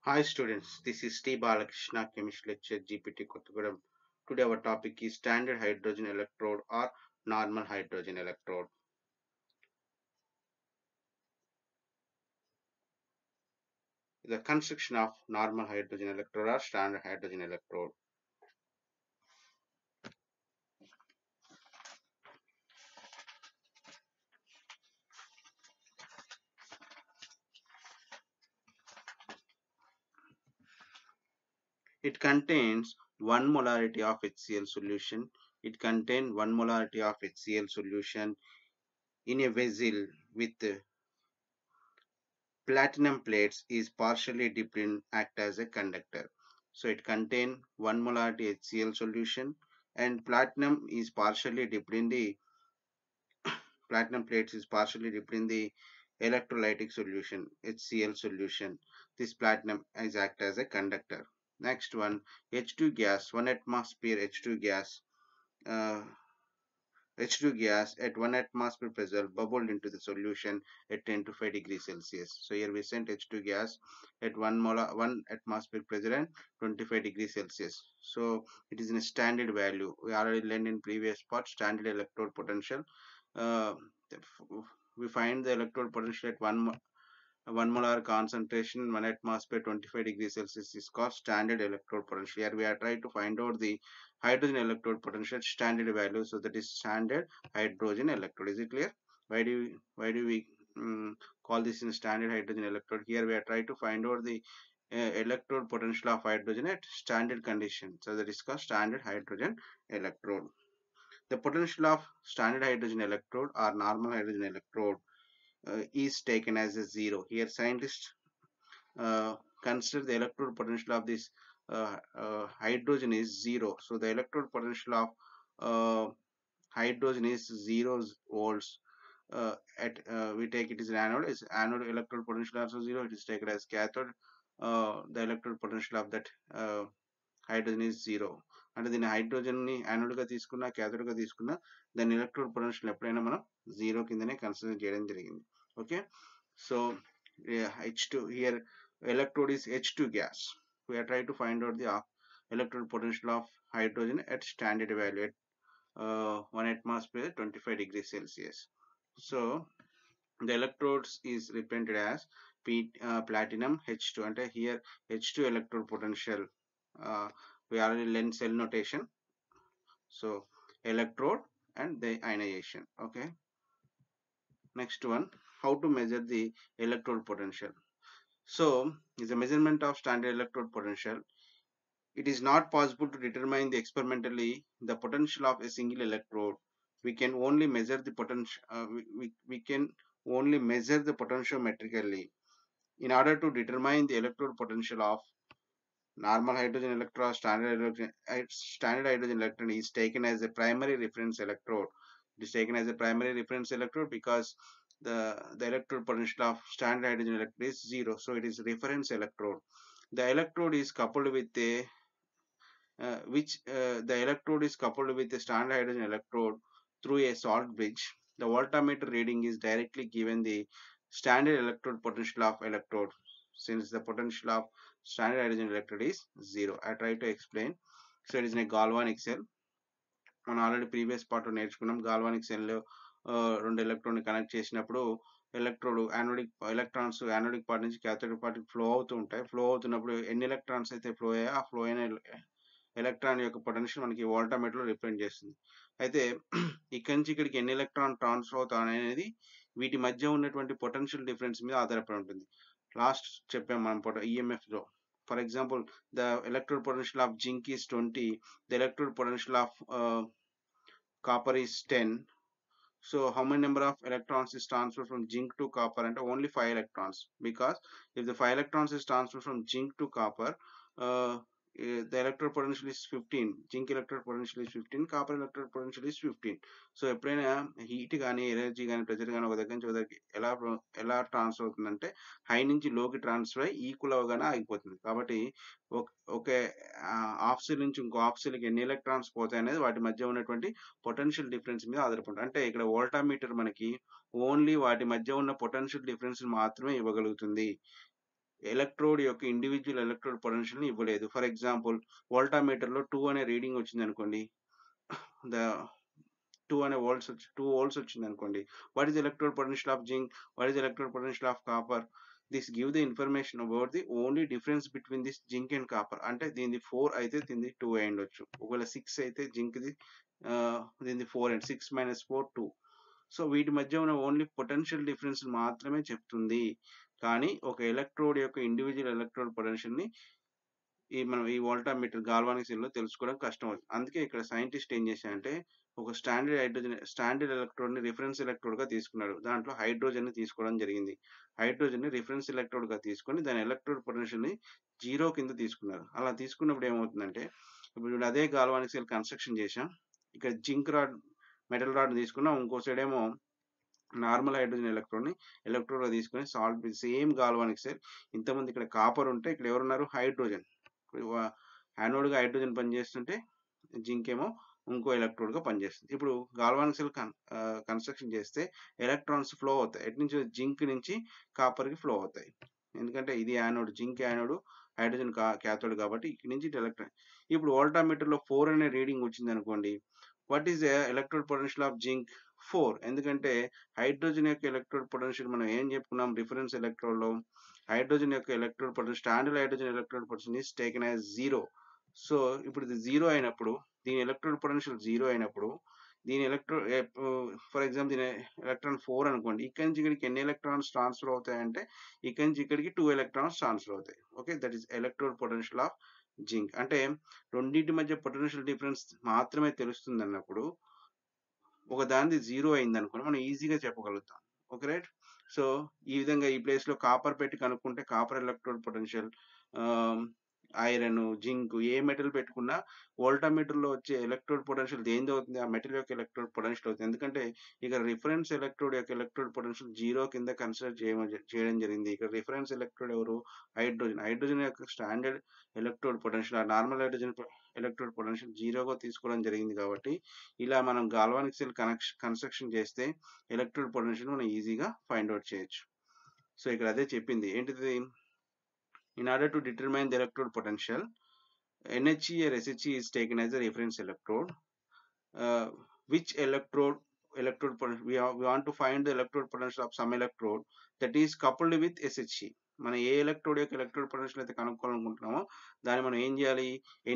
Hi students, this is T. Balakrishna, Chemistry Lecture GPT Kottagudem. Today our topic is standard hydrogen electrode or normal hydrogen electrode. The construction of normal hydrogen electrode or standard hydrogen electrode. It contains 1 molarity of HCl solution. It contains 1 molarity of HCl solution in a vessel with platinum plates is partially dipped in act as a conductor. So it contains 1 molarity HCl solution and platinum plates is partially dipped in the electrolytic solution HCl solution. This platinum is act as a conductor. Next one, H2 gas, 1 atmosphere H2 gas. Uh, H2 gas at 1 atmosphere pressure bubbled into the solution at 10 to 5 degrees Celsius. So here we sent H2 gas at 1 atmosphere pressure and 25 degrees Celsius. So it is in a standard value. We already learned in previous part standard electrode potential. Uh, we find the electrode potential at 1 molar concentration 1 atmosphere 25 degrees Celsius is called standard electrode potential. Here we are trying to find out the hydrogen electrode potential standard value. So that is standard hydrogen electrode. Is it clear? Why do we call this in standard hydrogen electrode? Here we are trying to find out the electrode potential of hydrogen at standard condition. So that is called standard hydrogen electrode. The potential of standard hydrogen electrode or normal hydrogen electrode is taken as a zero. Here scientists consider the electrode potential of this hydrogen is zero. So the electrode potential of uh, hydrogen is 0 volts. At We take it as an anode. Is anode electrode potential also zero. It is taken as cathode. The electrode potential of that hydrogen is zero. అంటే దీన్ని hydrogen ని anode గా తీసుకున్నా cathode గా తీసుకున్నా దాని electrode potential ఎప్పుడైనా మనం జీరో కిందనే కన్సిడర్ చేయడం జరిగింది. Okay, so H2 here electrode is H2 gas. We are trying to find out the electrode potential of hydrogen at standard value at 1 atmosphere 25 degrees Celsius. So the electrodes is represented as platinum H2 and here H2 electrode potential. We already learned cell notation. So electrode and the ionization. Okay, next one, how to measure the electrode potential. So is a measurement of standard electrode potential. It is not possible to determine the experimentally the potential of a single electrode. We can only measure the potential. We can only measure the potentiometrically. In order to determine the electrode potential of normal hydrogen electrode, standard hydrogen electrode is taken as a primary reference electrode. It is taken as a primary reference electrode because the electrode potential of standard hydrogen electrode is zero. So it is reference electrode. The electrode is coupled with a the electrode is coupled with a standard hydrogen electrode through a salt bridge. The voltmeter reading is directly given the standard electrode potential of electrode since the potential of standard hydrogen electrode is zero. I try to explain. So it is in a galvanic cell. మనం already previous part నేర్చుకున్నాం. Galvanic cell రెండు electron connect చేసినప్పుడు electrode electrons anodic part నుంచి cathodic part flow అవుతూ ఉంటాయి. Flow అవుతున్నప్పుడు ఎన్ని electrons అయితే ఫ్లో అయ్యాయో ఆ ఫ్లో అయిన ఎలక్ట్రాన్ యొక్క పొటెన్షియల్ మనకి వోల్టామీటర్ లో రిప్రజెంట్ చేస్తుంది. అయితే ఇక్కడి నుంచి ఇక్కడికి ఎన్ని ఎలక్ట్రాన్ ట్రాన్స్ఫర్ అవుతాయి అనేది వీటి మధ్య ఉన్నటువంటి పొటెన్షియల్ డిఫరెన్స్ మీద ఆధారపడి ఉంటుంది. లాస్ట్ చెప్పాం మనం ఈఎంఎఫ్ లో. For example, the electrode potential of zinc is 20, the electrode potential of copper is 10. So how many number of electrons is transferred from zinc to copper? And only 5 electrons, because if the 5 electrons is transferred from zinc to copper, uh, the electrode potential is 15. Zinc electrode potential is 15, copper electrode potential is 15. So ఎప్పుడైనా heat కానీ energy కానీ pressure కానీ ఒక దగ్గర నుంచి ఒక దగ్గరికి ఎలా ట్రాన్స్ఫర్ అవుతుందంటే హై నుంచి లోకి ట్రాన్స్ఫర్ అయ్యి ఈక్వల్ అవగానే ఆగిపోతుంది. కాబట్టి ఒక హాఫ్ సెల్ నుంచి ఇంకో హాఫ్ సెల్కి ఎన్ని ఎలక్ట్రాన్స్ పోతాయి అనేది వాటి మధ్య ఉన్నటువంటి పొటెన్షియల్ డిఫరెన్స్ మీద ఆధారపడి అంటే ఇక్కడ వోల్టామీటర్ మనకి ఓన్లీ వాటి మధ్య ఉన్న పొటెన్షియల్ డిఫరెన్స్ మాత్రమే ఇవ్వగలుగుతుంది. ఎలక్ట్రోడ్ యొక్క ఇండివిజువల్ ఎలక్ట్రోడ్ పొటెన్షియల్ని ఇవ్వలేదు. ఫర్ ఎగ్జాంపుల్ వోల్టామీటర్లో 2 అనే రీడింగ్ వచ్చింది అనుకోండి, ద 2 అనే వోల్ట్స్ 2 వోల్ట్స్ వచ్చింది అనుకోండి. What is electrode potential of zinc, what is electrode potential of copper, this give the information about the only difference between this zinc and copper. అంటే దీనిది 4 అయితే దీనిది 2 అయి ఉండొచ్చు, ఒకవేళ 6 అయితే జింక్ది దీనిది 4 అండ్ 6 - 4 2. సో వీటి మధ్య ఉన్న ఓన్లీ పొటెన్షియల్ డిఫరెన్స్ మాత్రమే చెప్తుంది. కానీ ఒక ఎలక్ట్రోడ్ యొక్క ఇండివిజువల్ ఎలక్ట్రోడ్ పొటెన్షియల్ని మనం ఈ వోల్టామీటర్ గాల్వానిక్ సెల్లో తెలుసుకోవడం కష్టం అవుతుంది. అందుకే ఇక్కడ సైంటిస్ట్ ఏం చేశారంటే ఒక స్టాండర్డ్ ఎలక్ట్రోడ్ని రిఫరెన్స్ ఎలక్ట్రోడ్గా తీసుకున్నాడు. దాంట్లో హైడ్రోజన్ని తీసుకోవడం జరిగింది. హైడ్రోజన్ని రిఫరెన్స్ ఎలక్ట్రోడ్గా తీసుకొని దాని ఎలక్ట్రోడ్ పొటెన్షియల్ని 0 కింద తీసుకున్నారు. అలా తీసుకున్నప్పుడు ఏమవుతుందంటే, ఇప్పుడు అదే గాల్వానిక్ సెల్ కన్స్ట్రక్షన్ చేశాం. ఇక్కడ జింక్ రాడ్, మెటల్ రాడ్ తీసుకున్నాం, ఇంకో సైడ్ ఏమో నార్మల్ హైడ్రోజన్ ఎలక్ట్రోడ్ని ఎలక్ట్రోడ్గా తీసుకొని సాల్ట్ సేమ్ గాల్వానిక్ సెల్. ఇంతకుముందు ఇక్కడ కాపర్ ఉంటే ఇక్కడ ఎవరున్నారు, హైడ్రోజన్. యానోడ్గా హైడ్రోజన్ పనిచేస్తుంటే జింక్ ఏమో ఇంకో ఎలక్ట్రోడ్గా పనిచేస్తుంది. ఇప్పుడు గాల్వానిక్ సెల్ కన్స్ట్రక్షన్ చేస్తే ఎలక్ట్రాన్స్ ఫ్లో అవుతాయి. ఎటు నుంచి, జింక్ నుంచి కాపర్కి ఫ్లో అవుతాయి. ఎందుకంటే ఇది anode, zinc anode, hydrogen cathode కాబట్టి ఇక్కడ నుంచి ఎలక్ట్రాన్. ఇప్పుడు వోల్టామీటర్లో 4 అనే రీడింగ్ వచ్చింది అనుకోండి, what is the electrode potential of zinc, 4. ఎందుకంటే హైడ్రోజన్ యొక్క ఎలక్ట్రోడ్ పొటెన్షియల్ మనం ఏం చెప్పుకున్నాం రిఫరెన్స్ ఎలక్ట్రోడ్లో, హైడ్రోజన్ యొక్క electrode potential, standard hydrogen electrode potential is taken as 0. So ఇప్పుడు ఇది 0 అయినప్పుడు, దీని ఎలక్ట్రోడ్ పొటెన్షియల్ 0 అయినప్పుడు, దీని ఫర్ ఎగ్జాంపుల్ దీని ఎలక్ట్రాన్ 4 అనుకోండి, ఇక్కడి నుంచి ఇక్కడికి ఎన్ని ఎలక్ట్రాన్స్ ట్రాన్స్ఫర్ అవుతాయంటే ఇక్కడి నుంచి ఇక్కడికి 2 ఎలక్ట్రాన్స్ ట్రాన్స్ఫర్ అవుతాయి. Okay, that is electrode potential of zinc. అంటే రెండింటి మధ్య పొటెన్షియల్ డిఫరెన్స్ మాత్రమే తెలుస్తుంది అన్నప్పుడు ఒక దానిది 0 అయింది అనుకోండి, మనం ఈజీగా చెప్పగలుగుతాం. Okay right. సో ఈ విధంగా ఈ ప్లేస్లో కాపర్ పెట్టి కనుక్కుంటే copper electrode potential, iron, zinc ఏ మెటల్ పెట్టుకున్నా వోల్టామీటర్లో వచ్చే ఎలక్ట్రోడ్ పొటెన్షియల్ దేనిది అవుతుంది, ఆ మెటల్ యొక్క ఎలక్ట్రోడ్ పొటెన్షియల్ అవుతుంది. ఎందుకంటే ఇక్కడ రిఫరెన్స్ ఎలక్ట్రోడ్ యొక్క ఎలక్ట్రోడ్ పొటెన్షియల్ 0 కింద కన్సిడర్ చేయడం జరిగింది. ఇక్కడ రిఫరెన్స్ ఎలక్ట్రోడ్ ఎవరు, హైడ్రోజన్. హైడ్రోజన్ యొక్క స్టాండర్డ్ ఎలక్ట్రోడ్ పొటెన్షియల్, ఆ నార్మల్ హైడ్రోజన్ ఎలక్ట్రోడ్ పొటెన్షియల్ 0గా తీసుకోవడం జరిగింది. కాబట్టి ఇలా మనం గాల్వానిక్ సెల్ కన్స్ట్రక్షన్ చేస్తే ఎలక్ట్రోడ్ పొటెన్షియల్ మనం ఈజీగా ఫైండ్ అవుట్ చేయొచ్చు. సో ఇక్కడ అదే చెప్పింది ఏంటిది, in order to determine the electrode potential, NHE or SHE is taken as a reference electrode. Which electrode we want to find the electrode potential of some electrode that is coupled with SHE. మనం ఏ electrode యొక్క electrode potential అయితే కనుక్కోవాలనుకుంటున్నామో దాన్ని మనం ఏం చేయాలి,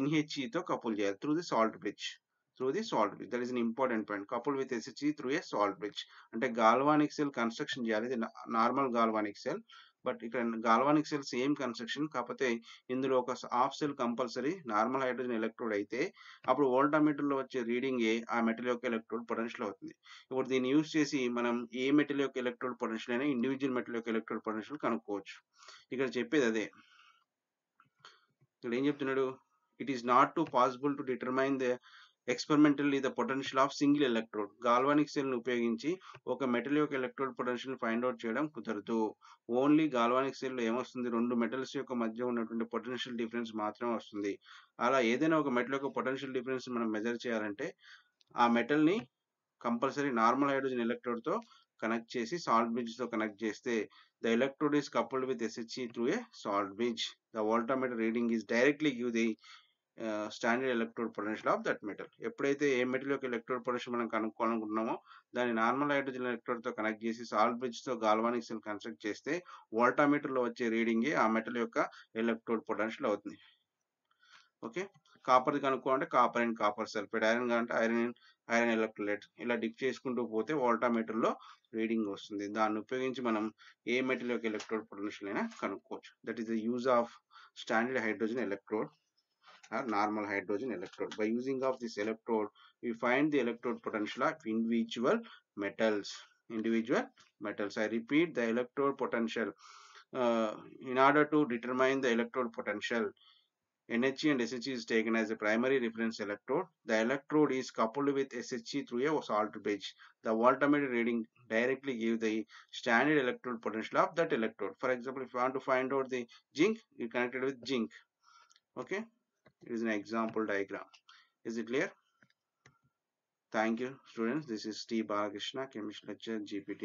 NHE తో couple చేయాలి through the salt bridge. That is an important point. Couple with SHE through a salt bridge. అంటే గాల్వానిక్ సెల్ కన్స్ట్రక్షన్ చేయాలి, ఇది నార్మల్ గాల్వానిక్ సెల్. బట్ ఇక్కడ గాల్వానిక్ సెల్ సేమ్ కన్స్ట్రక్షన్, కాకపోతే ఇందులో ఒక half cell compulsory normal hydrogen electrode అయితే అప్పుడు వోల్టామీటర్లో వచ్చే రీడింగ్ ఆ మెటల్ యొక్క ఎలక్ట్రోడ్ పొటెన్షియల్ అవుతుంది. ఇప్పుడు దీన్ని యూజ్ చేసి మనం ఏ మెటల్ యొక్క ఎలక్ట్రోడ్ పొటెన్షియల్ అయినా ఇండివిజువల్ మెటల్ యొక్క ఎలక్ట్రోడ్ పొటెన్షియల్ కనుక్కోవచ్చు. ఇక్కడ చెప్పేది అదే. ఇక్కడ ఏం చెప్తున్నాడు, it is not to possible to determine the experimentally the potential of single electrode. Galvanic సెల్ని ఉపయోగించి ఒక మెటల్ యొక్క ఎలక్ట్రోడ్ పొటెన్షియల్ ఫైండ్ అవుట్ చేయడం కుదరదు. ఓన్లీ గాల్వానిక్ సెల్లో ఏమొస్తుంది, రెండు మెటల్స్ యొక్క మధ్య ఉన్నటువంటి పొటెన్షియల్ డిఫరెన్స్ మాత్రమే వస్తుంది. అలా ఏదైనా ఒక మెటల్ యొక్క పొటెన్షియల్ డిఫరెన్స్ మనం మెజర్ చేయాలంటే ఆ మెటల్ని కంపల్సరీ నార్మల్ హైడ్రోజన్ ఎలక్ట్రోడ్తో కనెక్ట్ చేసి సాల్ట్ బ్రిడ్జ్తో కనెక్ట్ చేస్తే the electrode is coupled with SHE through a salt bridge. The voltmeter reading is directly give the standard electrode potential of that metal. ఎప్పుడైతే ఏ metal యొక్క electrode potential మనం కనుక్కోవాలనుకుంటున్నామో దాన్ని normal hydrogen ఎలక్ట్రోడ్తో connect చేసి salt బ్రిడ్జ్తో గాల్వానిక్ సెల్ కన్స్ట్రక్ట్ చేస్తే వోల్టామీటర్లో వచ్చే రీడింగే ఆ మెటల్ యొక్క ఎలక్ట్రోడ్ పొటెన్షియల్ అవుతుంది. ఓకే, కాపర్ది కనుక్కోవాలంటే copper and copper sulphate, iron కావాలంటే ఐరన్ ఎలక్ట్రోలైట్. ఇలా డిప్ చేసుకుంటూ పోతే వోల్టామీటర్లో రీడింగ్ వస్తుంది. దాన్ని ఉపయోగించి మనం ఏ మెటల్ యొక్క ఎలక్ట్రోడ్ పొటెన్షియల్ అయినా కనుక్కోవచ్చు. That is the use of standard hydrogen electrode or normal hydrogen electrode. By using of this electrode, we find the electrode potential of individual metals. I repeat, the electrode potential. In order to determine the electrode potential, NHE and SHE is taken as a primary reference electrode. The electrode is coupled with SHE through a salt bridge. The voltmeter reading directly give the standard electrode potential of that electrode. For example, if you want to find out the zinc, you connected with zinc. Okay. It is an example diagram. Is it clear? Thank you, students. This is T. Balakrishna, Chemistry Lecture, GPT.